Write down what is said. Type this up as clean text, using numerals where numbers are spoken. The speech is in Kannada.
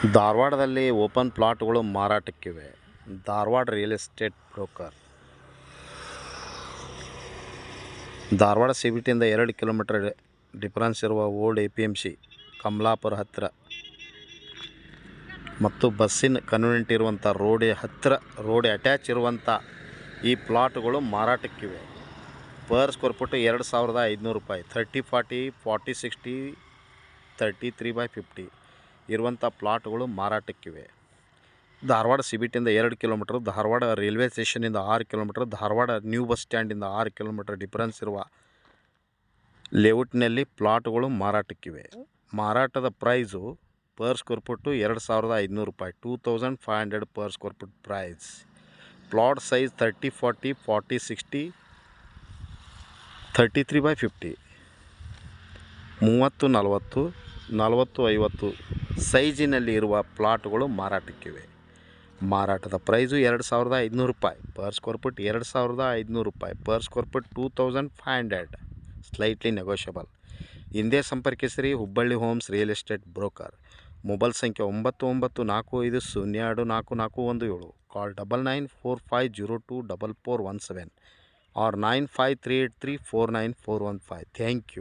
ಧಾರವಾಡದಲ್ಲಿ ಓಪನ್ ಪ್ಲಾಟ್ಗಳು ಮಾರಾಟಕ್ಕಿವೆ. Dharwad real estate broker. Dharwad CBTಯಿಂದ 2 ಕಿಲೋಮೀಟರ್ ಡಿಫರೆನ್ಸ್ ಇರುವ ಓಲ್ಡ್ APMC ಕಮಲಾಪುರ ಹತ್ತಿರ ಮತ್ತು ಬಸ್ಸಿನ ಕನ್ವೀನಿಯಂಟ್ ಇರುವಂಥ ರೋಡ್ ಅಟ್ಯಾಚ್ ಇರುವಂಥ ಈ ಪ್ಲಾಟ್ಗಳು ಮಾರಾಟಕ್ಕಿವೆ. ಪರ್ ಸ್ಕ್ವೇರ್ ಫುಟ್ 2,500 ರೂಪಾಯಿ. 30-40, 40-60, 33/50 ಇರುವಂಥ ಪ್ಲಾಟ್ಗಳು ಮಾರಾಟಕ್ಕಿವೆ. ಧಾರವಾಡ CBTಯಿಂದ 2 ಕಿಲೋಮೀಟರ್, ಧಾರವಾಡ ರೈಲ್ವೆ ಸ್ಟೇಷನಿಂದ 6 ಕಿಲೋಮೀಟರ್, ಧಾರವಾಡ ನ್ಯೂ ಬಸ್ ಸ್ಟ್ಯಾಂಡಿಂದ 6 ಕಿಲೋಮೀಟರ್ ಡಿಫರೆನ್ಸ್ ಇರುವ ಲೇಔಟ್ನಲ್ಲಿ ಪ್ಲಾಟ್ಗಳು ಮಾರಾಟಕ್ಕಿವೆ. ಮಾರಾಟದ ಪ್ರೈಸು ಪರ್ ಸ್ಕ್ವೇರ್ ಫುಟ್ಟು 2,500 ರೂಪಾಯಿ. 2,500 per square foot price. Plot size 30-40, 40-60, 33/50, 30-40, 40-50 ಸೈಜಿನಲ್ಲಿ ಇರುವ ಪ್ಲಾಟ್ಗಳು ಮಾರಾಟಕ್ಕಿವೆ. ಮಾರಾಟದ ಪ್ರೈಸು 2,500 ರೂಪಾಯಿ ಪರ್ ಸ್ಕ್ವೇರ್ ಫುಟ್. 2,500 ರೂಪಾಯಿ per square foot. 2,500 slightly negotiable. ಹಿಂದೆ ಸಂಪರ್ಕಿಸಿರಿ Hubballi homes real estate broker. Mobile ಸಂಖ್ಯೆ 9945024417. Call 9945024417 or 9538349415. Thank you.